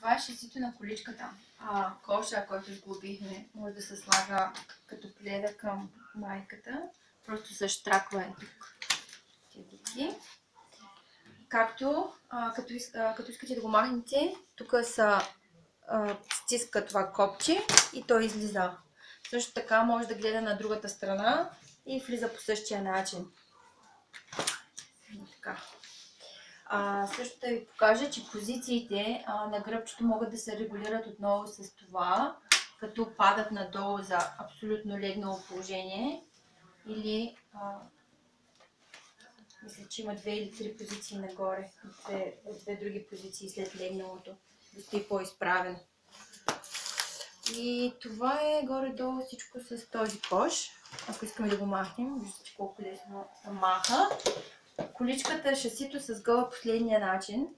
това е шасито на количката. Коша, който сглобихме, може да се слага като пледа към майката. Просто се штраква е тук. Както, като искате да го махнете, тук се стиска това копче и той излиза. Също така може да гледа на другата страна и влиза по същия начин. Така. Също да ви покажа, че позициите на гръбчето могат да се регулират отново с това, като падат надолу за абсолютно легнало положение. Или мисля, че има 2 или 3 позиции нагоре, две други позиции след легналото, да стои по-изправен. И това е горе-долу всичко с този кош. Ако искаме да го махнем, виждате колко лесно се маха. Количката, шасито с гъла последния начин.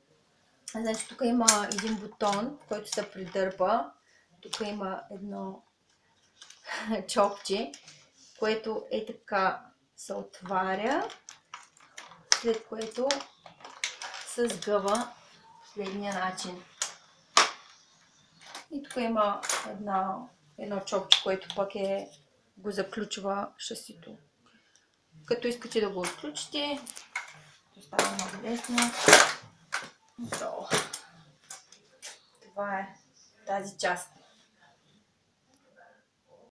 Значи тук има един бутон, който се придърпа. Тук има едно чопче, което е така се отваря, след което се сгъва последния начин. И тук има едно чопче, което пък го заключва шасито. Като искате да го отключите, става много лесно. Това е тази част.